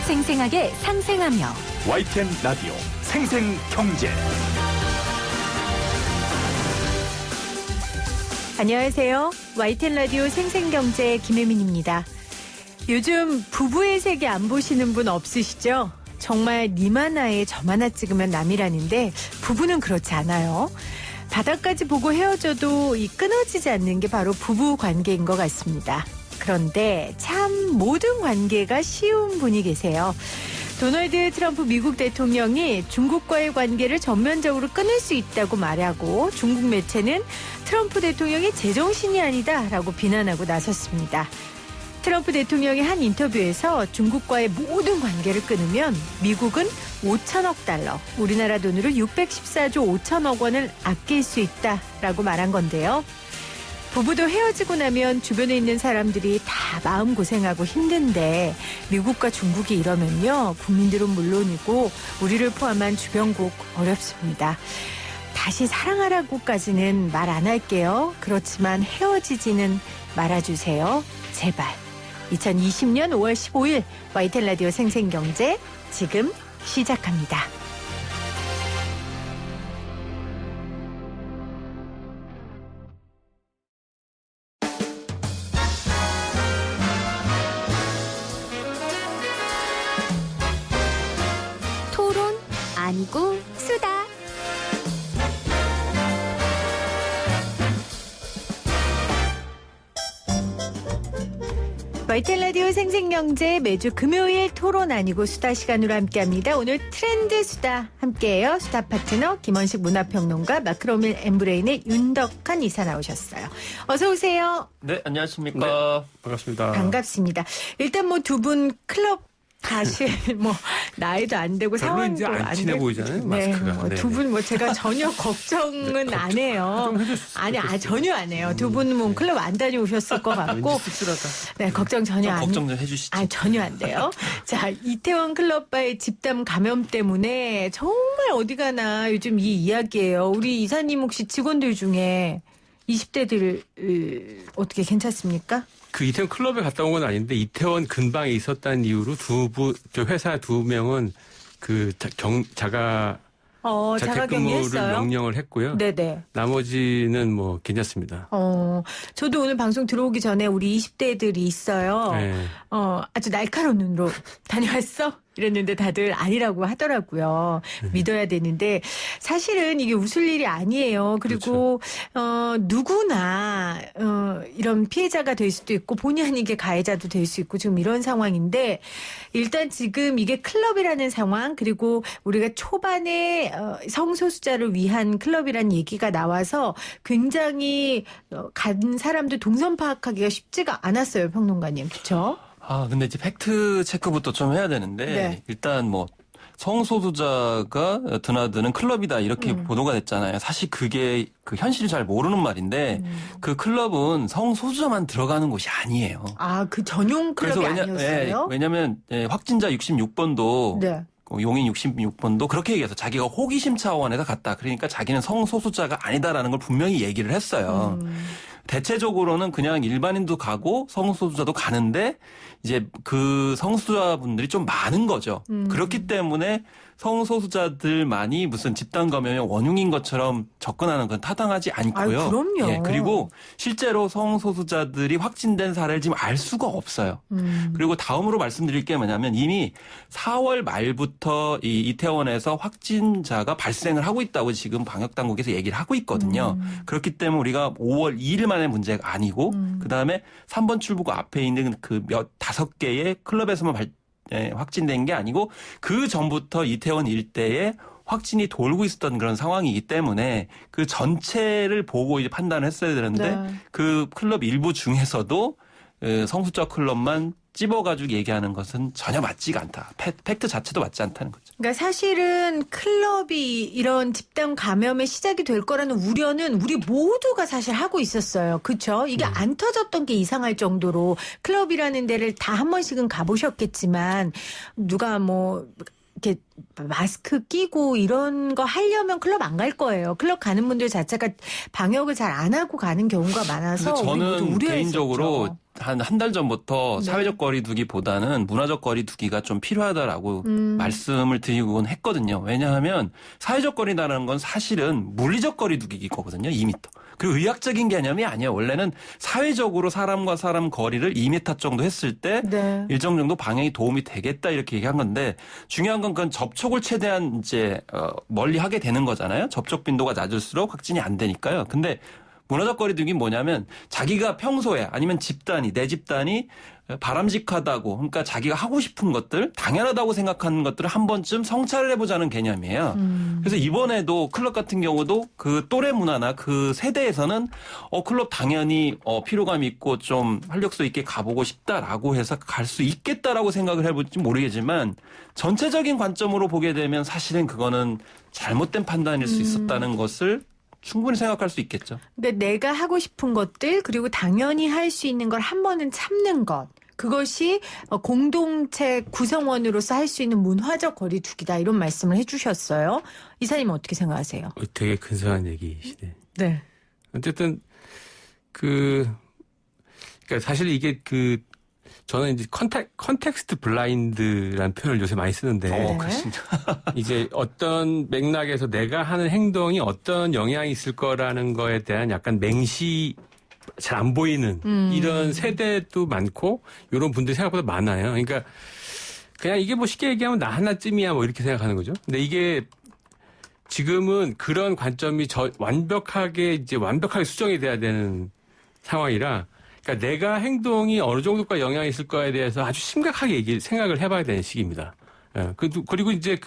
생생하게 상생하며 YTN 라디오 생생경제. 안녕하세요. YTN 라디오 생생경제 김혜민입니다. 요즘 부부의 세계 안 보시는 분 없으시죠? 정말 님 하나에 점 하나 찍으면 남이라는데 부부는 그렇지 않아요. 바닥까지 보고 헤어져도 이 끊어지지 않는 게 바로 부부 관계인 것 같습니다. 그런데 참 모든 관계가 쉬운 분이 계세요. 도널드 트럼프 미국 대통령이 중국과의 관계를 전면적으로 끊을 수 있다고 말하고 중국 매체는 트럼프 대통령이 제정신이 아니다라고 비난하고 나섰습니다. 트럼프 대통령이 한 인터뷰에서 중국과의 모든 관계를 끊으면 미국은 5천억 달러, 우리나라 돈으로 614조 5천억 원을 아낄 수 있다라고 말한 건데요. 부부도 헤어지고 나면 주변에 있는 사람들이 다 마음고생하고 힘든데 미국과 중국이 이러면요. 국민들은 물론이고 우리를 포함한 주변국 어렵습니다. 다시 사랑하라고까지는 말 안 할게요. 그렇지만 헤어지지는 말아주세요. 제발. 2020년 5월 15일 YTN 라디오 생생경제 지금 시작합니다. 토론 아니고 수다. YTN 라디오 생생경제 매주 금요일 토론 아니고 수다 시간으로 함께합니다. 오늘 트렌드 수다 함께해요. 수다 파트너 김원식 문화평론가 마크로밀 엠브레인의 윤덕한 이사 나오셨어요. 어서 오세요. 네, 안녕하십니까. 네, 반갑습니다. 반갑습니다. 일단 뭐 두 분 클럽 사실 뭐 나이도 안 되고 별로 상황도 이제 안 안 친해 되고 보이잖아요. 네, 마스크가. 두 분 뭐 제가 전혀 걱정은 안 해요. 아니, 전혀 안 해요. 두 분은 뭐 클럽 안 다녀오셨을 것 같고. 왠지 씁쓸하다. 네, 걱정 전혀 안. 걱정 좀 해주시죠. 아, 전혀 안 돼요. 자, 이태원 클럽바의 집단 감염 때문에 정말 어디 가나 요즘 이 이야기예요. 우리 이사님 혹시 직원들 중에 20대들 어떻게 괜찮습니까? 그 이태원 클럽에 갔다 온 건 아닌데 이태원 근방에 있었다는 이유로 저 회사 두 명은 그 자가 자가격리 재택근무를 했어요? 명령을 했고요. 네네. 나머지는 뭐 괜찮습니다. 저도 오늘 방송 들어오기 전에 우리 20대들이 있어요. 네. 아주 날카로운 눈으로 다녀왔어? 이랬는데 다들 아니라고 하더라고요. 믿어야 되는데 사실은 이게 웃을 일이 아니에요. 그리고 누구나 이런 피해자가 될 수도 있고 본의 아니게 가해자도 될 수 있고 지금 이런 상황인데 일단 지금 이게 클럽이라는 상황 그리고 우리가 초반에 성소수자를 위한 클럽이라는 얘기가 나와서 굉장히 간 사람들 동선 파악하기가 쉽지가 않았어요. 평론가님. 그렇죠? 근데 이제 팩트 체크부터 좀 해야 되는데, 네. 일단 뭐, 성소수자가 드나드는 클럽이다, 이렇게 보도가 됐잖아요. 사실 그게 그 현실을 잘 모르는 말인데, 그 클럽은 성소수자만 들어가는 곳이 아니에요. 그 전용 클럽이 아니었어요? 왜냐면, 확진자 66번도, 네. 용인 66번도 그렇게 얘기해서 자기가 호기심 차원에서 갔다. 그러니까 자기는 성소수자가 아니다라는 걸 분명히 얘기를 했어요. 대체적으로는 그냥 일반인도 가고 성소수자도 가는데 이제 그 성소수자분들이 좀 많은 거죠. 그렇기 때문에 성소수자들만이 무슨 집단 감염의 원흉인 것처럼 접근하는 건 타당하지 않고요. 아유, 그럼요. 예, 그리고 실제로 성소수자들이 확진된 사례를 지금 알 수가 없어요. 그리고 다음으로 말씀드릴 게 뭐냐면 이미 4월 말부터 이 이태원에서 확진자가 발생을 하고 있다고 지금 방역당국에서 얘기를 하고 있거든요. 그렇기 때문에 우리가 5월 2일 만의 문제가 아니고 그다음에 3번 출구구 앞에 있는 그 다섯 개의 클럽에서만 확진된 게 아니고 그 전부터 이태원 일대에 확진이 돌고 있었던 그런 상황이기 때문에 그 전체를 보고 이제 판단을 했어야 되는데 네. 그 클럽 일부 중에서도 성수자 클럽만 찝어가지고 얘기하는 것은 전혀 맞지가 않다. 팩트 자체도 맞지 않다는 거죠. 그러니까 사실은 클럽이 이런 집단 감염의 시작이 될 거라는 우려는 우리 모두가 사실 하고 있었어요. 그렇죠? 이게 안 터졌던 게 이상할 정도로 클럽이라는 데를 다 한 번씩은 가보셨겠지만 누가 뭐 이렇게 마스크 끼고 이런 거 하려면 클럽 안 갈 거예요. 클럽 가는 분들 자체가 방역을 잘 안 하고 가는 경우가 많아서 근데 우리 모두 저는 우려했었죠. 개인적으로 한 달 전부터 네. 사회적 거리 두기보다는 문화적 거리 두기가 좀 필요하다라고 말씀을 드리곤 했거든요. 왜냐하면 사회적 거리라는 건 사실은 물리적 거리 두기거든요. 2m. 그리고 의학적인 개념이 아니에요. 원래는 사회적으로 사람과 사람 거리를 2m 정도 했을 때 네. 일정 정도 방역이 도움이 되겠다 이렇게 얘기한 건데 중요한 건 그건 접촉을 최대한 이제 멀리 하게 되는 거잖아요. 접촉 빈도가 낮을수록 확진이 안 되니까요. 근데 문화적 거리두기는 뭐냐면 자기가 평소에 아니면 집단이 내 집단이 바람직하다고 그러니까 자기가 하고 싶은 것들 당연하다고 생각하는 것들을 한 번쯤 성찰을 해보자는 개념이에요. 그래서 이번에도 클럽 같은 경우도 그 또래 문화나 그 세대에서는 클럽 당연히 피로감 있고 좀 활력소 있게 가보고 싶다라고 해서 갈 수 있겠다라고 생각을 해볼지 모르겠지만 전체적인 관점으로 보게 되면 사실은 그거는 잘못된 판단일 수 있었다는 것을 충분히 생각할 수 있겠죠. 그러니까 내가 하고 싶은 것들 그리고 당연히 할 수 있는 걸 한 번은 참는 것. 그것이 공동체 구성원으로서 할 수 있는 문화적 거리두기다 이런 말씀을 해주셨어요. 이사님 어떻게 생각하세요? 되게 근사한 얘기시네. 네. 어쨌든 그러니까 사실 이게 저는 이제 컨텍스트 블라인드라는 표현을 요새 많이 쓰는데 그렇습니다. 이제 어떤 맥락에서 내가 하는 행동이 어떤 영향이 있을 거라는 거에 대한 약간 맹시 잘 안 보이는 이런 세대도 많고 이런 분들이 생각보다 많아요. 그러니까 그냥 이게 뭐 쉽게 얘기하면 나 하나쯤이야 뭐 이렇게 생각하는 거죠. 근데 이게 지금은 그런 관점이 완벽하게 수정이 돼야 되는 상황이라 그러니까 내가 행동이 어느 정도까지 영향이 있을 거에 대해서 아주 심각하게 생각을 해봐야 되는 시기입니다. 예. 그리고 이제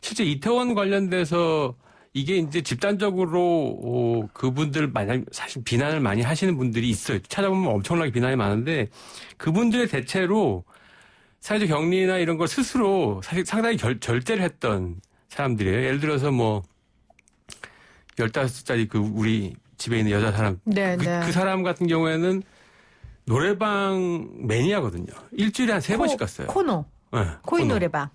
실제 이태원 관련돼서 이게 이제 집단적으로 그분들 사실 비난을 많이 하시는 분들이 있어요. 찾아보면 엄청나게 비난이 많은데 그분들의 대체로 사회적 격리나 이런 걸 스스로 사실 상당히 절제를 했던 사람들이에요. 예를 들어서 15살짜리 우리 집에 있는 여자 사람. 네, 그 사람 같은 경우에는 노래방 매니아거든요. 일주일에 한 3번씩 갔어요. 코너. 네, 코인 노래방.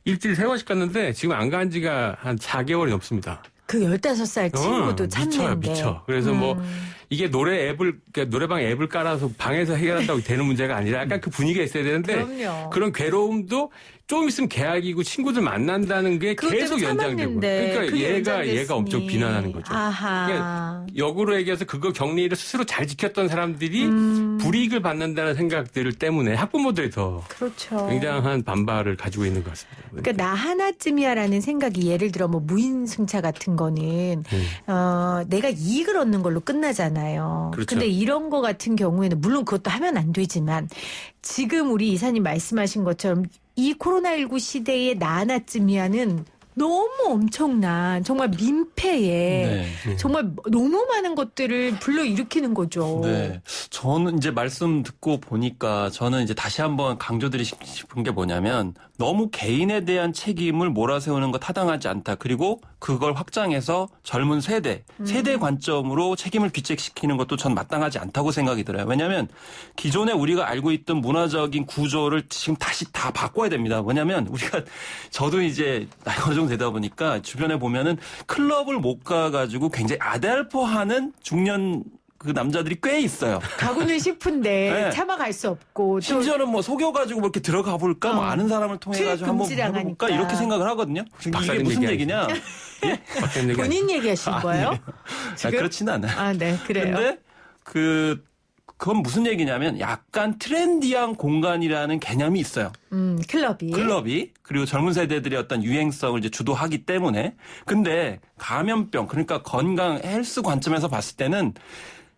일주일에 3번씩 갔는데 지금 안 간 지가 한 4개월이 넘습니다. 그 15살 친구도 참는데. 미쳐. 그래서 이게 노래방 앱을 깔아서 방에서 해결한다고 되는 문제가 아니라 약간 그 분위기가 있어야 되는데 그럼요. 그런 괴로움도 좀 있으면 계약이고 친구들 만난다는 게 계속 연장되고. 그러니까 얘가 엄청 비난하는 거죠. 아하. 그러니까 역으로 얘기해서 그거 격리를 스스로 잘 지켰던 사람들이 불이익을 받는다는 생각들 때문에 학부모들이 더 그렇죠. 굉장한 반발을 가지고 있는 것 같습니다. 그러니까 나 하나쯤이야라는 생각이 예를 들어 무인승차 같은 거는 내가 이익을 얻는 걸로 끝나잖아요. 그렇죠. 근데 이런 거 같은 경우에는 물론 그것도 하면 안 되지만 지금 우리 이사님 말씀하신 것처럼 이 코로나19 시대에 나 하나쯤이야는 너무 엄청난 정말 민폐에 정말 너무 많은 것들을 불러일으키는 거죠. 네. 저는 이제 말씀 듣고 보니까 저는 이제 다시 한번 강조드리고 싶은 게 뭐냐면 너무 개인에 대한 책임을 몰아세우는 거 타당하지 않다. 그리고 그걸 확장해서 젊은 세대 관점으로 책임을 귀책시키는 것도 전 마땅하지 않다고 생각이 들어요. 왜냐하면 기존에 우리가 알고 있던 문화적인 구조를 지금 다시 다 바꿔야 됩니다. 왜냐하면 저도 이제 나이가 어느 정도 되다 보니까 주변에 보면은 클럽을 못 가가지고 굉장히 아달퍼하는 중년 그 남자들이 꽤 있어요. 가고는 싶은데 네. 참아갈 수 없고 심지어는 속여가지고 아렇게 들어가 볼까 아는 사람을 통해 가지고 한번 해볼까 이렇게 생각을 하거든요. 이게 무슨 얘기냐? 예? 본인 얘기하신 거예요? 그렇지는 않아요. 아, 네, 그래요. 근데 그건 무슨 얘기냐면 약간 트렌디한 공간이라는 개념이 있어요. 클럽이. 그리고 젊은 세대들의 어떤 유행성을 이제 주도하기 때문에. 근데 감염병, 그러니까 건강 헬스 관점에서 봤을 때는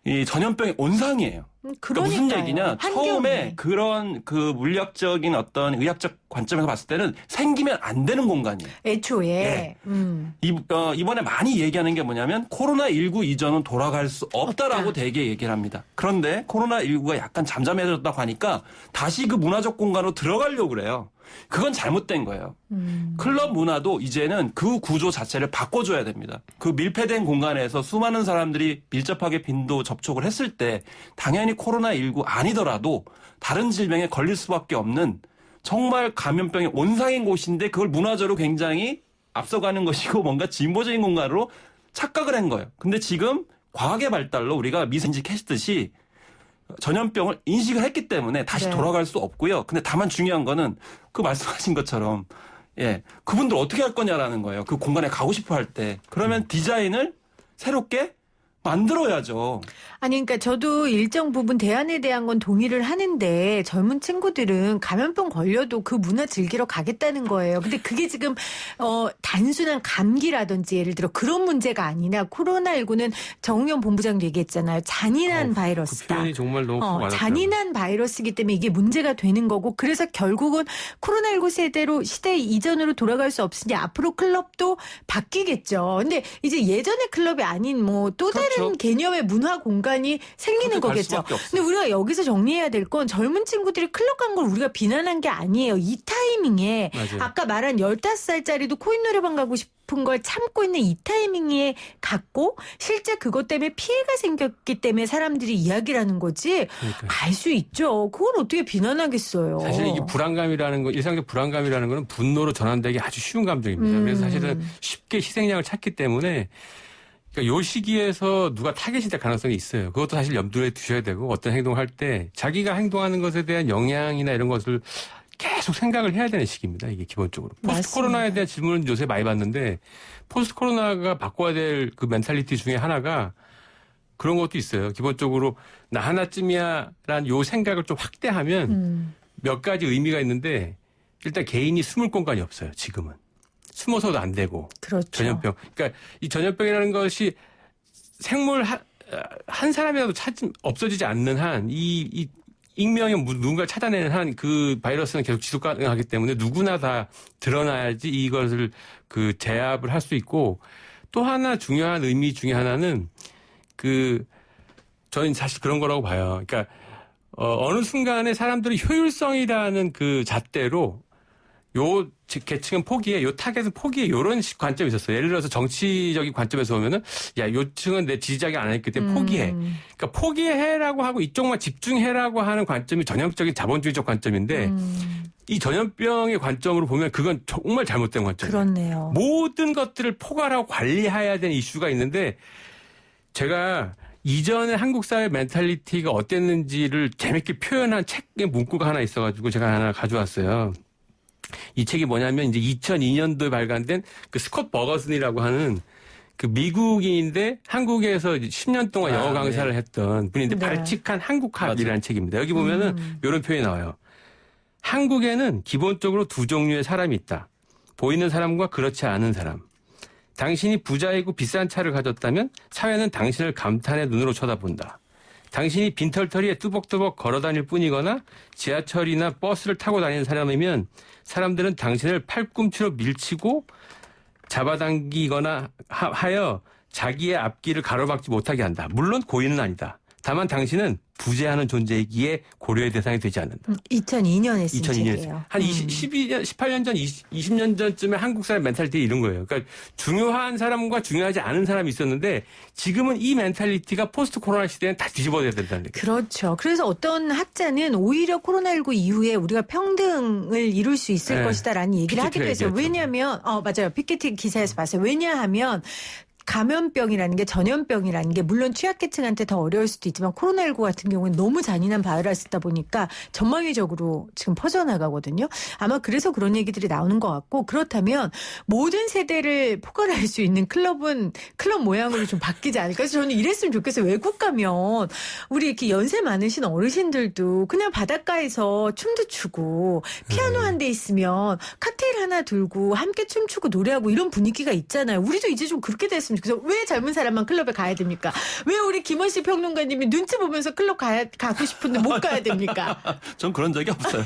이 전염병의 온상이에요. 그러니까 무슨 얘기냐? 처음에 그런 물리학적인 어떤 의학적 관점에서 봤을 때는 생기면 안 되는 공간이에요. 애초에. 이번에 많이 얘기하는 게 뭐냐면 코로나19 이전은 돌아갈 수 없다라고 되게 얘기를 합니다. 그런데 코로나19가 약간 잠잠해졌다고 하니까 다시 그 문화적 공간으로 들어가려고 그래요. 그건 잘못된 거예요. 클럽 문화도 이제는 그 구조 자체를 바꿔줘야 됩니다. 그 밀폐된 공간에서 수많은 사람들이 밀접하게 빈도 접촉을 했을 때 당연히 코로나19 아니더라도 다른 질병에 걸릴 수밖에 없는 정말 감염병의 온상인 곳인데 그걸 문화적으로 굉장히 앞서가는 것이고 뭔가 진보적인 공간으로 착각을 한 거예요. 근데 지금 과학의 발달로 우리가 미세인지 캐시듯이 전염병을 인식을 했기 때문에 다시 네. 돌아갈 수 없고요. 근데 다만 중요한 거는 그 말씀하신 것처럼 예, 그분들 어떻게 할 거냐라는 거예요. 그 공간에 가고 싶어 할 때. 그러면 디자인을 새롭게 만들어야죠. 아니, 그러니까 저도 일정 부분 대안에 대한 건 동의를 하는데 젊은 친구들은 감염병 걸려도 그 문화 즐기러 가겠다는 거예요. 근데 그게 지금 단순한 감기라든지 예를 들어 그런 문제가 아니라 코로나19는 정우영 본부장도 얘기했잖아요. 잔인한 그 바이러스다. 표현이 정말 너무 와닿더라고요. 잔인한 바이러스이기 때문에 이게 문제가 되는 거고 그래서 결국은 코로나19 세대로 시대 이전으로 돌아갈 수 없으니 앞으로 클럽도 바뀌겠죠. 근데 이제 예전의 클럽이 아닌 뭐 또 다른 그렇죠. 개념의 문화 공간이 생기는 그렇게 갈 거겠죠. 수밖에 없어요. 근데 우리가 여기서 정리해야 될 건 젊은 친구들이 클럽 간 걸 우리가 비난한 게 아니에요. 이 타이밍에 맞아요. 아까 말한 15살짜리도 코인 노래방 가고 싶은 걸 참고 있는 이 타이밍에 갔고 실제 그것 때문에 피해가 생겼기 때문에 사람들이 이야기를 하는 거지 그러니까요. 갈 수 있죠. 그걸 어떻게 비난하겠어요. 사실 이게 불안감이라는 거, 일상적 불안감이라는 거는 분노로 전환되기 아주 쉬운 감정입니다. 그래서 사실은 쉽게 희생양을 찾기 때문에 그러니까 요 시기에서 누가 타겟이 될 가능성이 있어요. 그것도 사실 염두에 두셔야 되고 어떤 행동을 할 때 자기가 행동하는 것에 대한 영향이나 이런 것을 계속 생각을 해야 되는 시기입니다. 이게 기본적으로. 포스트 코로나에 대한 질문을 요새 많이 받는데 포스트 코로나가 바꿔야 될 그 멘탈리티 중에 하나가 그런 것도 있어요. 기본적으로 나 하나쯤이야라는 요 생각을 좀 확대하면 몇 가지 의미가 있는데 일단 개인이 숨을 공간이 없어요. 지금은. 숨어서도 안 되고. 그렇죠. 전염병. 그러니까 이 전염병이라는 것이 생물 한 사람이라도 없어지지 않는 한 이 익명의 누군가를 찾아내는 한 그 바이러스는 계속 지속 가능하기 때문에 누구나 다 드러나야지 이것을 그 제압을 할 수 있고 또 하나 중요한 의미 중에 하나는 저는 사실 그런 거라고 봐요. 그러니까 어느 순간에 사람들이 효율성이라는 그 잣대로 요 계층은 포기해, 요 타겟은 포기해, 요런 관점이 있었어요. 예를 들어서 정치적인 관점에서 보면은, 야, 요 층은 내 지지자가 안 했기 때문에 포기해. 그러니까 포기해라고 하고 이쪽만 집중해라고 하는 관점이 전형적인 자본주의적 관점인데, 이 전염병의 관점으로 보면 그건 정말 잘못된 관점이에요. 그렇네요. 모든 것들을 포괄하고 관리해야 되는 이슈가 있는데, 제가 이전에 한국 사회 멘탈리티가 어땠는지를 재밌게 표현한 책의 문구가 하나 있어가지고 제가 하나 가져왔어요. 이 책이 뭐냐면 이제 2002년도에 발간된 그 스콧 버거슨이라고 하는 그 미국인인데 한국에서 10년 동안 영어 강사를 했던 분인데 네. 발칙한 한국학이라는 책입니다. 여기 보면은 이런 표현이 나와요. 한국에는 기본적으로 두 종류의 사람이 있다. 보이는 사람과 그렇지 않은 사람. 당신이 부자이고 비싼 차를 가졌다면 사회는 당신을 감탄의 눈으로 쳐다본다. 당신이 빈털터리에 뚜벅뚜벅 걸어다닐 뿐이거나 지하철이나 버스를 타고 다니는 사람이면 사람들은 당신을 팔꿈치로 밀치고 잡아당기거나 하여 자기의 앞길을 가로막지 못하게 한다. 물론 고의는 아니다. 다만 당신은 부재하는 존재이기에 고려의 대상이 되지 않는다. 2002년에 쓴 2002년. 책이에요. 한 12년, 18년 전, 20년 전쯤에 한국 사람 멘탈리티 이런 거예요. 그러니까 중요한 사람과 중요하지 않은 사람이 있었는데 지금은 이 멘탈리티가 포스트 코로나 시대엔 다 뒤집어야 된다는 얘기예요. 그렇죠. 그래서 어떤 학자는 오히려 코로나19 이후에 우리가 평등을 이룰 수 있을 네. 것이다라는 얘기를 하기도 피케티가 했어요. 얘기했죠. 왜냐하면 맞아요. 피케티 기사에서 봤어요. 왜냐하면 감염병이라는 게 전염병이라는 게 물론 취약계층한테 더 어려울 수도 있지만 코로나19 같은 경우는 너무 잔인한 바이러스다 보니까 전방위적으로 지금 퍼져나가거든요. 아마 그래서 그런 얘기들이 나오는 것 같고 그렇다면 모든 세대를 포괄할 수 있는 클럽은 클럽 모양으로 좀 바뀌지 않을까. 그래서 저는 이랬으면 좋겠어요. 외국 가면 우리 이렇게 연세 많으신 어르신들도 그냥 바닷가에서 춤도 추고 피아노 한 대 있으면 칵테일 하나 들고 함께 춤추고 노래하고 이런 분위기가 있잖아요. 우리도 이제 좀 그렇게 됐으면 그래서 왜 젊은 사람만 클럽에 가야 됩니까? 왜 우리 김원식 평론가님이 눈치 보면서 클럽 가고 싶은데 못 가야 됩니까? 전 그런 적이 없어요.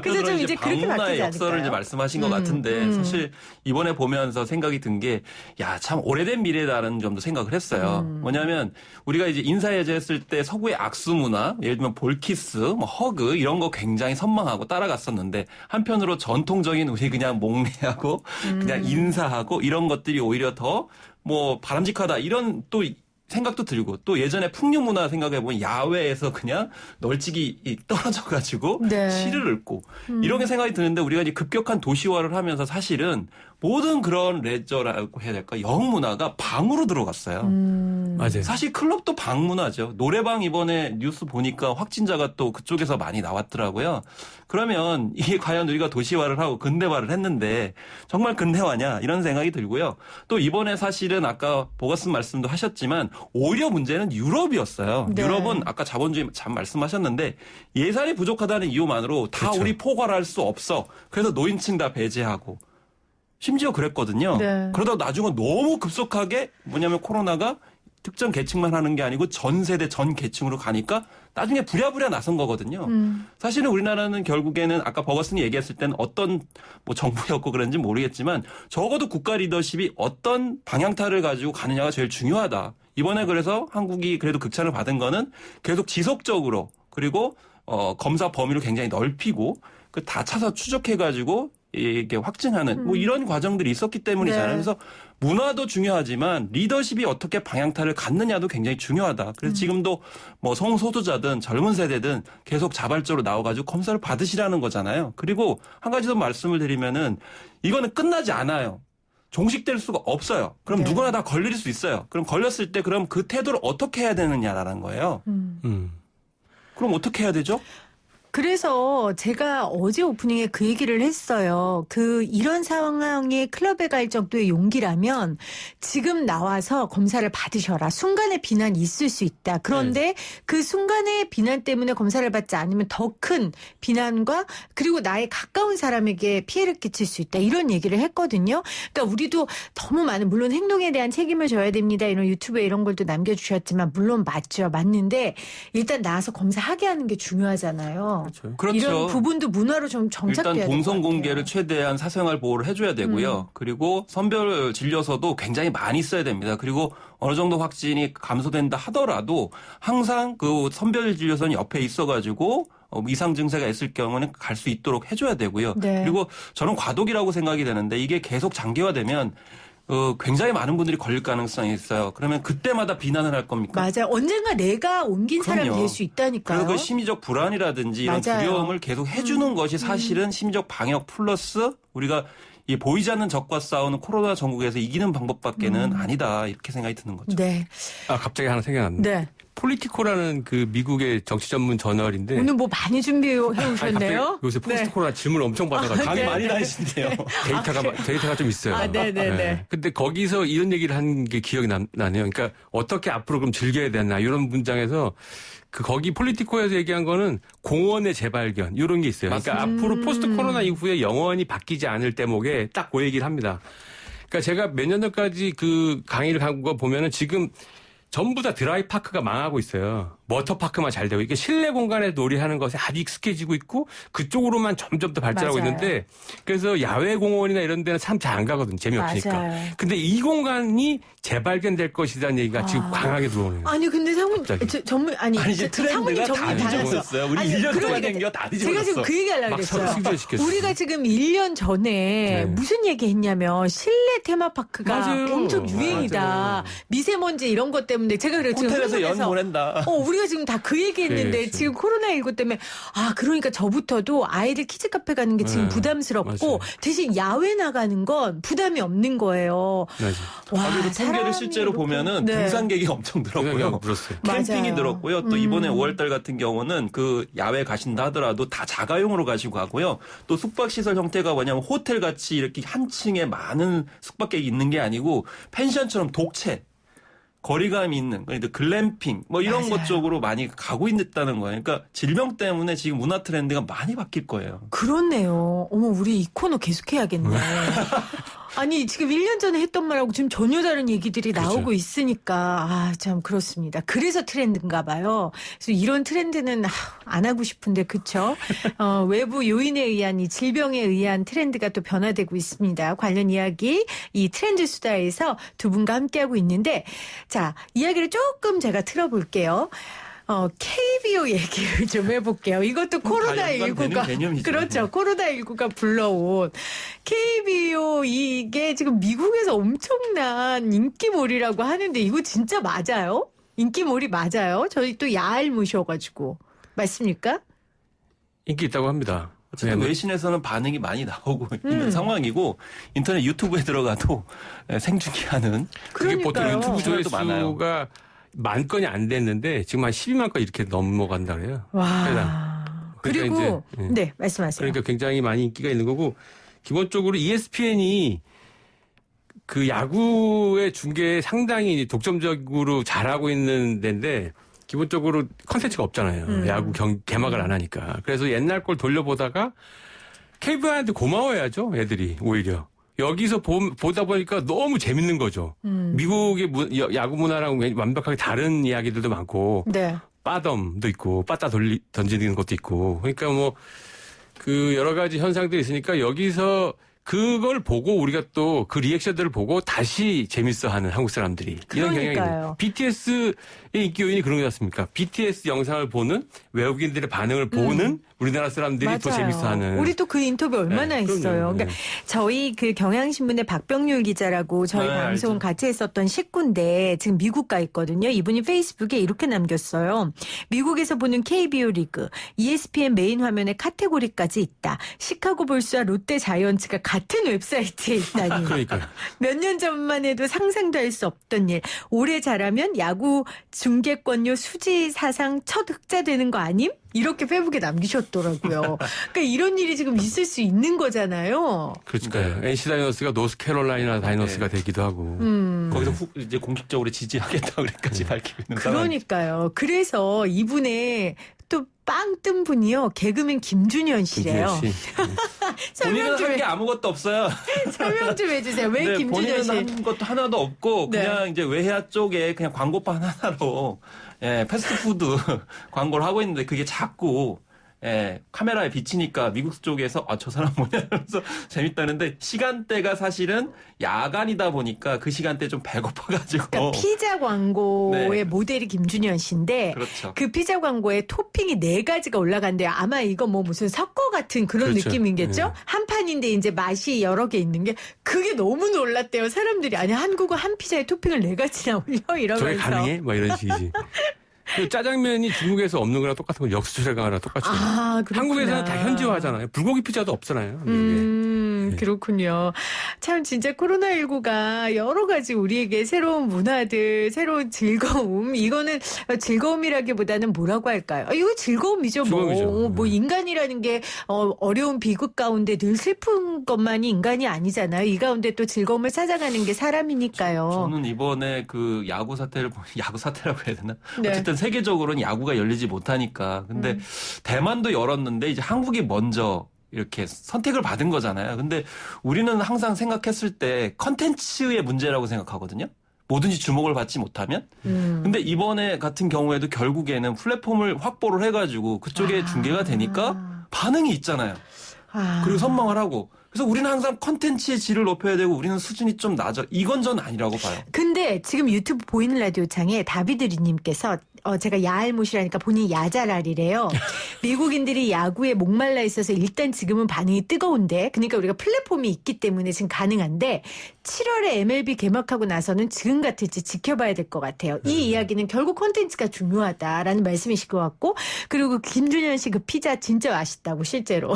그래서 좀 이제 그렇게 방문화의 바뀌지 역사를 않을까요? 이제 말씀하신 것 같은데 사실 이번에 보면서 생각이 든 게 야, 참 오래된 미래다라는 점도 생각을 했어요. 뭐냐면 우리가 이제 인사예제했을 때 서구의 악수 문화, 예를 들면 볼키스, 뭐 허그 이런 거 굉장히 선망하고 따라갔었는데 한편으로 전통적인 우리 그냥 목례하고 그냥 인사하고 이런 것들이 오히려 더 뭐 바람직하다 이런 또 생각도 들고 또 예전에 풍류 문화 생각해보면 야외에서 그냥 널찍이 떨어져가지고 네. 실을 읊고 이런 게 생각이 드는데 우리가 이제 급격한 도시화를 하면서 사실은 모든 그런 레저라고 해야 될까 영문화가 방으로 들어갔어요. 맞아요. 사실 클럽도 방 문화죠. 노래방 이번에 뉴스 보니까 확진자가 또 그쪽에서 많이 나왔더라고요. 그러면 이게 과연 우리가 도시화를 하고 근대화를 했는데 정말 근대화냐 이런 생각이 들고요. 또 이번에 사실은 아까 보거슨 말씀도 하셨지만 오히려 문제는 유럽이었어요. 네. 유럽은 아까 자본주의 참 말씀하셨는데 예산이 부족하다는 이유만으로 다 그렇죠. 우리 포괄할 수 없어. 그래서 노인층 다 배제하고. 심지어 그랬거든요. 네. 그러다 나중에 너무 급속하게 뭐냐면 코로나가 특정 계층만 하는 게 아니고 전 세대 전 계층으로 가니까 나중에 부랴부랴 나선 거거든요. 사실은 우리나라는 결국에는 아까 버거슨이 얘기했을 때는 어떤 뭐 정부였고 그런지 모르겠지만 적어도 국가 리더십이 어떤 방향타를 가지고 가느냐가 제일 중요하다. 이번에 그래서 한국이 그래도 극찬을 받은 거는 계속 지속적으로 그리고 검사 범위를 굉장히 넓히고 그 다 차서 추적해가지고 이게 확증하는 뭐 이런 과정들이 있었기 때문이잖아요. 네. 그래서 문화도 중요하지만 리더십이 어떻게 방향타를 갖느냐도 굉장히 중요하다. 그래서 지금도 뭐 성소수자든 젊은 세대든 계속 자발적으로 나와가지고 검사를 받으시라는 거잖아요. 그리고 한 가지 더 말씀을 드리면은 이거는 끝나지 않아요. 종식될 수가 없어요. 그럼 네. 누구나 다 걸릴 수 있어요. 그럼 걸렸을 때 그럼 그 태도를 어떻게 해야 되느냐라는 거예요. 그럼 어떻게 해야 되죠? 그래서 제가 어제 오프닝에 그 얘기를 했어요. 이런 상황에 클럽에 갈 정도의 용기라면 지금 나와서 검사를 받으셔라. 순간의 비난이 있을 수 있다. 그런데 그 순간의 비난 때문에 검사를 받지 않으면 더 큰 비난과 그리고 나의 가까운 사람에게 피해를 끼칠 수 있다. 이런 얘기를 했거든요. 그러니까 우리도 너무 많은 물론 행동에 대한 책임을 져야 됩니다. 이런 유튜브에 이런 걸도 남겨주셨지만 물론 맞죠. 맞는데 일단 나와서 검사하게 하는 게 중요하잖아요. 그렇죠. 이런 부분도 문화로 좀 정착돼야 일단 될것 동성 같아요. 공개를 최대한 사생활 보호를 해줘야 되고요. 그리고 선별 진료소도 굉장히 많이 써야 됩니다. 그리고 어느 정도 확진이 감소된다 하더라도 항상 그 선별 진료소는 옆에 있어가지고 이상 증세가 있을 경우는 갈 수 있도록 해줘야 되고요. 네. 그리고 저는 과도기라고 생각이 되는데 이게 계속 장기화되면 굉장히 많은 분들이 걸릴 가능성이 있어요. 그러면 그때마다 비난을 할 겁니까? 맞아요. 언젠가 내가 옮긴 사람이 그럼요. 될 수 있다니까요. 그리고 그 심리적 불안이라든지 이런 맞아요. 두려움을 계속 해주는 것이 사실은 심리적 방역 플러스 우리가 이 보이지 않는 적과 싸우는 코로나 전국에서 이기는 방법밖에는 아니다 이렇게 생각이 드는 거죠. 네. 갑자기 하나 생각났는데. 네. 폴리티코라는 그 미국의 정치 전문 저널인데. 오늘 뭐 많이 준비해 갑자기 오셨네요. 요새 포스트 코로나 질문을 엄청 받아가지고. 강의 네. 많이 다니신데요. 데이터가 좀 있어요. 아, 네네네. 근데 거기서 이런 얘기를 한 게 기억이 나네요. 그러니까 어떻게 앞으로 그럼 즐겨야 되나 이런 문장에서 거기 폴리티코에서 얘기한 거는 공원의 재발견 이런 게 있어요. 그러니까 앞으로 포스트 코로나 이후에 영원히 바뀌지 않을 대목에 딱 그 얘기를 합니다. 그러니까 제가 몇 년 전까지 그 강의를 간 거 보면은 지금 전부 다 드라이 파크가 망하고 있어요. 워터파크만 잘 되고 이게 실내 공간에 놀이하는 것에 아주 익숙해지고 있고 그쪽으로만 점점 더 발전하고 맞아요. 있는데 그래서 야외 공원이나 이런 데는 참 잘 안 가거든요. 재미없으니까. 맞아요. 근데 이 공간이 재발견될 것이라는 얘기가 지금 강하게 들어오는 거예요. 아니 근데 상무님 갑자기. 전문 아니 이제 상무님 트렌드가 다 정리 다 하셨어. 뒤집어졌어요. 우리 아니, 1년 동안 그러니까 된 게 다 뒤집어졌어. 제가 지금 그 얘기 하려고 막 그랬어요. 서로 승진시켰어요. 우리가 지금 1년 전에 네. 무슨 얘기 했냐면 실내 테마파크가 맞아요. 엄청 유행이다. 맞아요. 미세먼지 이런 것 때문에 제가 그래서 지금 호텔에서 연 흥분해서 보낸다. 우리가 지금 다 그 얘기했는데 그렇죠. 지금 코로나19 때문에 그러니까 저부터도 아이들 키즈 카페 가는 게 지금 네. 부담스럽고 맞아요. 대신 야외 나가는 건 부담이 없는 거예요. 맞아요. 와, 그리고 통계를 사람이 실제로 이렇게- 보면은 네. 등산객이 엄청 늘었고요. 물었어요. 캠핑이 맞아요. 늘었고요. 또 이번에 5월달 같은 경우는 그 야외 가신다 하더라도 다 자가용으로 가시고 가고요. 또 숙박시설 형태가 뭐냐면 호텔 같이 이렇게 한 층에 많은 숙박객이 있는 게 아니고 펜션처럼 독채. 거리감이 있는, 그러니까 글램핑, 뭐 이런 맞아요. 것 쪽으로 많이 가고 있다는 거예요. 그러니까 질병 때문에 지금 문화 트렌드가 많이 바뀔 거예요. 그렇네요. 어머, 우리 이 코너 계속해야겠네. 아니, 지금 1년 전에 했던 말하고 지금 전혀 다른 얘기들이 그렇죠. 나오고 있으니까, 참 그렇습니다. 그래서 트렌드인가 봐요. 그래서 이런 트렌드는 안 하고 싶은데, 그쵸? 외부 요인에 의한 이 질병에 의한 트렌드가 또 변화되고 있습니다. 관련 이야기, 이 트렌드 수다에서 두 분과 함께하고 있는데, 자, 이야기를 조금 제가 틀어볼게요. KBO 얘기를 좀 해볼게요. 이것도 연관되는 코로나19가 개념이죠. 그렇죠. 코로나19가 불러온 KBO 이게 지금 미국에서 엄청난 인기몰이라고 하는데 이거 진짜 맞아요? 인기몰이 맞아요? 저희 또 야알 모셔가지고 맞습니까? 인기 있다고 합니다. 어쨌든 네. 외신에서는 반응이 많이 나오고 있는 상황이고 인터넷 유튜브에 들어가도 생중계하는 그게 보통 그러니까요. 유튜브 조회도 많아요. 조회수가 10,000건이 안 됐는데 지금 한 12만 건 이렇게 넘어간다 그래요. 와. 그러니까 그리고 이제, 네 말씀하세요. 그러니까 굉장히 많이 인기가 있는 거고 기본적으로 ESPN이 그 야구의 중계에 상당히 독점적으로 잘하고 있는 데인데 기본적으로 컨텐츠가 없잖아요. 야구 개막을 안 하니까. 그래서 옛날 걸 돌려보다가 KBO한테 고마워해야죠. 애들이 오히려. 여기서 보다 보니까 너무 재밌는 거죠. 미국의 야구 문화랑 완벽하게 다른 이야기들도 많고 네. 빠덤도 있고 빠따 던지는 것도 있고 그러니까 뭐 그 여러 가지 현상들이 있으니까 여기서 그걸 보고 우리가 또 그 리액션들을 보고 다시 재밌어하는 한국 사람들이 이런 경향이 그러니까요. 있는 BTS의 인기 요인이 그런 게 같습니까? BTS 영상을 보는 외국인들의 반응을 보는 우리나라 사람들이 더 재밌어하는. 우리 또 그 인터뷰 얼마나 네, 했어요. 그럼요. 그러니까 저희 그 경향신문의 박병률 기자라고 저희 네, 방송 알죠. 같이 했었던 식구인데 지금 미국 가 있거든요. 이분이 페이스북에 이렇게 남겼어요. 미국에서 보는 KBO 리그, ESPN 메인 화면에 카테고리까지 있다. 시카고 볼스와 롯데 자이언츠가 같은 웹사이트에 있다니. 그러니까요. 몇 년 전만 해도 상상도 할 수 없던 일. 올해 잘하면 야구 중계권료 수지 사상 첫 흑자 되는 거 아님? 이렇게 페북에 남기셨더라고요. 그러니까 이런 일이 지금 있을 수 있는 거잖아요. 그러니까요. NC 다이너스가 노스캐롤라이나 다이너스가 되기도 하고. 거기서 이제 공식적으로 지지하겠다 그래까지 밝히고 있는 상황. 그러니까요. 그래서 이분의 또 빵 뜬 분이요. 개그맨 김준현 씨래요. 김준현 씨. 설명 본인은 좀, 한 게 아무것도 없어요. 설명 좀 해주세요. 왜 네, 김준현 본인은 씨? 한 것도 하나도 없고 네. 그냥 이제 외야 쪽에 그냥 광고판 하나로 패스트푸드 광고를 하고 있는데 그게 자꾸 카메라에 비치니까 미국 쪽에서 저 사람 뭐냐 하면서 재밌다는데 시간대가 사실은 야간이다 보니까 그 시간대 좀 배고파가지고 그러니까 피자 광고의 네. 모델이 김준현 씨인데 그렇죠. 그 피자 광고에 토핑이 4가지가 올라간대요. 아마 이거 뭐 무슨 섞어 같은 그런 그렇죠. 느낌이겠죠? 네. 한 판인데 이제 맛이 여러 개 있는 게 그게 너무 놀랐대요. 사람들이 아니 한국어 한 피자에 토핑을 4가지나 올려 이러면서. 저게 가능해? 막 이런 식이지. 그 짜장면이 중국에서 없는 거랑 똑같은 건 역수출해 가거나 똑같이. 아, 그렇구나. 한국에서는 다 현지화하잖아요. 불고기 피자도 없잖아요. 미국에. 그렇군요. 참 진짜 코로나19가 여러 가지 우리에게 새로운 문화들, 새로운 즐거움, 이거는 즐거움이라기보다는 뭐라고 할까요? 이거 즐거움이죠. 즐거움이죠. 뭐 인간이라는 게 어려운 비극 가운데 늘 슬픈 것만이 인간이 아니잖아요. 이 가운데 또 즐거움을 찾아가는 게 사람이니까요. 저는 이번에 그 야구 사태를 야구 사태라고 해야 되나? 네. 어쨌든 세계적으로는 야구가 열리지 못하니까. 근데 대만도 열었는데 이제 한국이 먼저 이렇게 선택을 받은 거잖아요. 근데 우리는 항상 생각했을 때 컨텐츠의 문제라고 생각하거든요. 뭐든지 주목을 받지 못하면. 근데 이번에 같은 경우에도 결국에는 플랫폼을 확보를 해가지고 그쪽에 중계가 되니까 반응이 있잖아요. 그리고 선망을 하고. 그래서 우리는 항상 컨텐츠의 질을 높여야 되고 우리는 수준이 좀 낮아. 이건 전 아니라고 봐요. 근데 지금 유튜브 보이는 라디오 창에 다비드리님께서 제가 야알못이라니까 본인이 야자랄이래요. 미국인들이 야구에 목말라 있어서 일단 지금은 반응이 뜨거운데 그러니까 우리가 플랫폼이 있기 때문에 지금 가능한데 7월에 MLB 개막하고 나서는 지금 같을지 지켜봐야 될 것 같아요. 이 이야기는 결국 콘텐츠가 중요하다라는 말씀이실 것 같고 그리고 김준현 씨 그 피자 진짜 맛있다고 실제로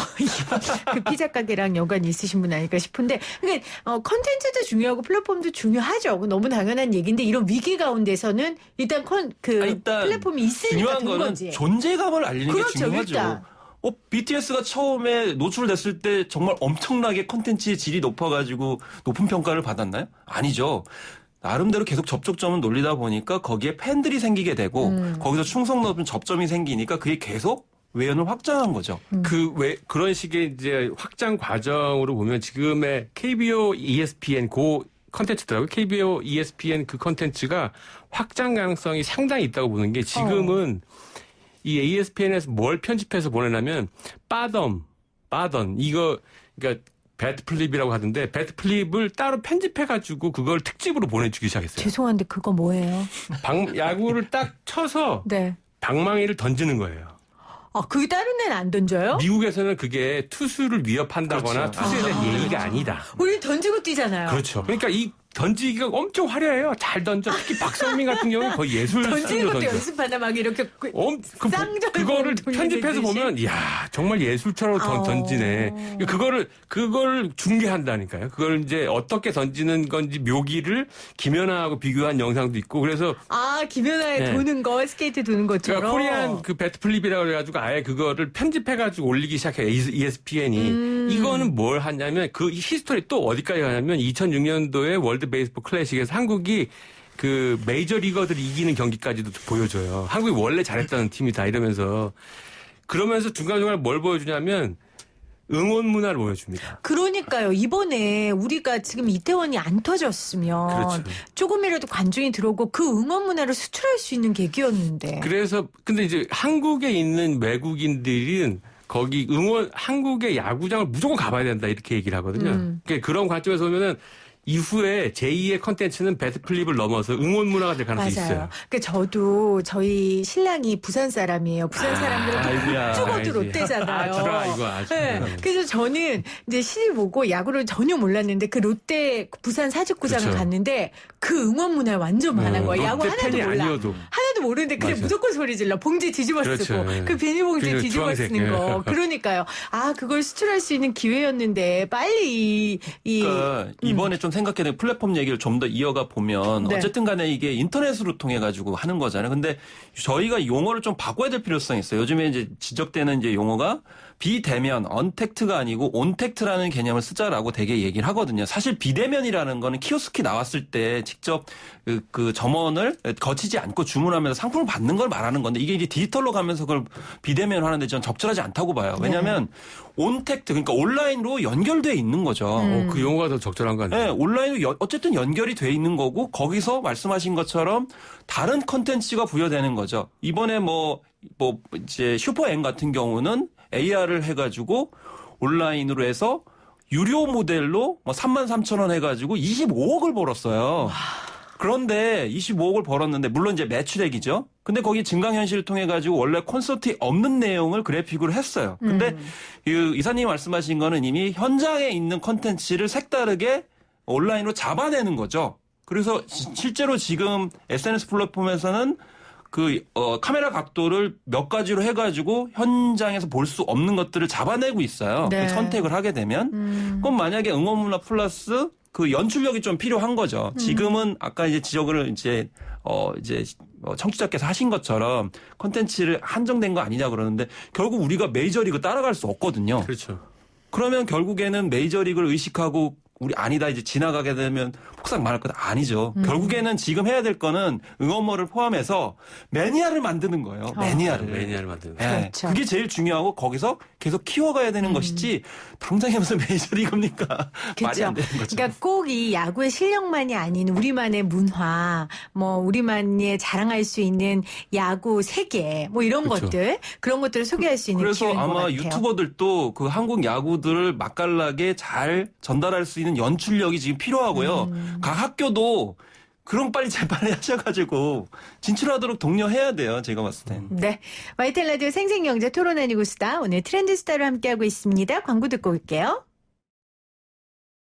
그 피자 가게랑 연관이 있으신 분 아닐까 싶은데 그러니까 콘텐츠도 중요하고 플랫폼도 중요하죠. 너무 당연한 얘기인데 이런 위기 가운데서는 일단 일단 플랫폼이 있으니까 중요한 된 거는 거지. 존재감을 알리는 그렇죠, 게 중요하죠. 일단. BTS가 처음에 노출됐을 때 정말 엄청나게 컨텐츠의 질이 높아가지고 높은 평가를 받았나요? 아니죠. 나름대로 계속 접촉점을 놀리다 보니까 거기에 팬들이 생기게 되고 거기서 충성 높은 접점이 생기니까 그게 계속 외연을 확장한 거죠. 그런 식의 이제 확장 과정으로 보면 지금의 KBO ESPN 컨텐츠더라고요. KBO ESPN 그 컨텐츠가 확장 가능성이 상당히 있다고 보는 게 지금은 이 ESPN에서 뭘 편집해서 보내냐면 빠던 이거 그러니까 배트플립이라고 하던데 배트플립을 따로 편집해가지고 그걸 특집으로 보내주기 시작했어요. 죄송한데 그거 뭐예요? 야구를 딱 쳐서 네. 방망이를 던지는 거예요. 그 다른 애는 안 던져요? 미국에서는 그게 투수를 위협한다거나 그렇죠. 투수에 대한 예의가 아니다. 우리 던지고 뛰잖아요. 그렇죠. 그러니까 이 던지기가 엄청 화려해요. 잘 던져. 특히 박성민 같은 경우는 거의 예술 던지는 수준으로 것도 던져. 연습하다 막 이렇게 쌍절곤 그거를 돌리듯이. 편집해서 보면 이야 정말 예술처럼 던지네. 그걸 중계한다니까요. 그걸 이제 어떻게 던지는 건지 묘기를 김연아하고 비교한 영상도 있고 그래서 김연아의 네. 도는 거 스케이트 도는 것처럼. 그러니까 코리안 그 배트 플립이라고 그래가지고 아예 그거를 편집해가지고 올리기 시작해요. ESPN이. 이거는 뭘 하냐면 그 히스토리 또 어디까지 가냐면 2006년도에 월드 베이스볼 클래식에서 한국이 그 메이저 리거들이 이기는 경기까지도 보여줘요. 한국이 원래 잘했다는 팀이다 이러면서 그러면서 중간중간에 뭘 보여주냐면 응원 문화를 보여줍니다. 그러니까요. 이번에 우리가 지금 이태원이 안 터졌으면 그렇죠. 조금이라도 관중이 들어오고 그 응원 문화를 수출할 수 있는 계기였는데. 그래서 근데 이제 한국에 있는 외국인들은 거기 한국의 야구장을 무조건 가봐야 된다 이렇게 얘기를 하거든요. 그러니까 그런 관점에서 보면은 이후에 제2의 컨텐츠는 배트 플립을 넘어서 응원 문화가 될 가능성이 맞아요. 있어요. 그러니까 저도 저희 신랑이 부산 사람이에요. 부산 사람들은 아이고야. 죽어도 알지. 롯데잖아요. 주라 이거 아주. 네. 그래서 저는 이제 시를 보고 야구를 전혀 몰랐는데 그 롯데 부산 사직구장을 그렇죠. 갔는데 그 응원 문화에 완전 반한 거예요. 야구 롯데 하나도 팬이 몰라. 아니어도. 하나도 모르는데 그래 맞아요. 무조건 소리 질러. 봉지 뒤집어 그렇죠. 쓰고 그 비닐봉지 그리고 뒤집어 주황색. 쓰는 거. 그러니까요. 그걸 수출할 수 있는 기회였는데 빨리 그러니까 이번에 좀 생각해야 플랫폼 얘기를 좀 더 이어가 보면 네. 어쨌든 간에 이게 인터넷으로 통해 가지고 하는 거잖아요. 근데 저희가 용어를 좀 바꿔야 될 필요성이 있어요. 요즘에 이제 지적되는 이제 용어가 비대면, 언택트가 아니고 온택트라는 개념을 쓰자라고 되게 얘기를 하거든요. 사실 비대면이라는 거는 키오스크 나왔을 때 직접 그 점원을 거치지 않고 주문하면서 상품을 받는 걸 말하는 건데 이게 이제 디지털로 가면서 그걸 비대면 하는데 전 적절하지 않다고 봐요. 왜냐하면 온택트 그러니까 온라인으로 연결돼 있는 거죠. 그 용어가 더 적절한 거 아니에요? 네, 온라인으로 어쨌든 연결이 돼 있는 거고 거기서 말씀하신 것처럼 다른 컨텐츠가 부여되는 거죠. 이번에 뭐 이제 슈퍼M 같은 경우는 AR을 해가지고 온라인으로 해서 유료 모델로 33,000원 해가지고 25억을 벌었어요. 그런데 25억을 벌었는데 물론 이제 매출액이죠. 근데 거기 증강현실을 통해 가지고 원래 콘서트에 없는 내용을 그래픽으로 했어요. 근데 이사님이 말씀하신 거는 이미 현장에 있는 콘텐츠를 색다르게 온라인으로 잡아내는 거죠. 그래서 실제로 지금 SNS 플랫폼에서는 카메라 각도를 몇 가지로 해가지고 현장에서 볼 수 없는 것들을 잡아내고 있어요. 네. 선택을 하게 되면. 그럼 만약에 응원 문화 플러스 그 연출력이 좀 필요한 거죠. 지금은 아까 이제 지적을 이제 청취자께서 하신 것처럼 컨텐츠를 한정된 거 아니냐 그러는데 결국 우리가 메이저리그 따라갈 수 없거든요. 그렇죠. 그러면 결국에는 메이저리그를 의식하고 우리 아니다 이제 지나가게 되면 폭삭 말할 것 아니죠. 결국에는 지금 해야 될 거는 응원모를 포함해서 매니아를 만드는 거예요. 매니아를. 매니아를 만드는 거. 네, 그렇죠. 그게 제일 중요하고 거기서 계속 키워가야 되는 것이지 당장에 무슨 메이저리그입니까? 말이 안 되는 거죠. 그러니까 꼭 이 야구의 실력만이 아닌 우리만의 문화, 우리만의 자랑할 수 있는 야구 세계, 이런 그렇죠. 것들, 그런 것들을 소개할 수 있는 그래서 기회인 것 아마 같아요. 유튜버들도 그 한국 야구들을 맛깔나게 잘 전달할 수 있는 연출력이 지금 필요하고요. 각 학교도 그런 빨리 재빨리 하셔가지고 진출하도록 독려해야 돼요. 제가 봤을 땐. 네. YTN 라디오 생생경제 토론 아니고 수다. 오늘 트렌드 수다로 함께하고 있습니다. 광고 듣고 올게요.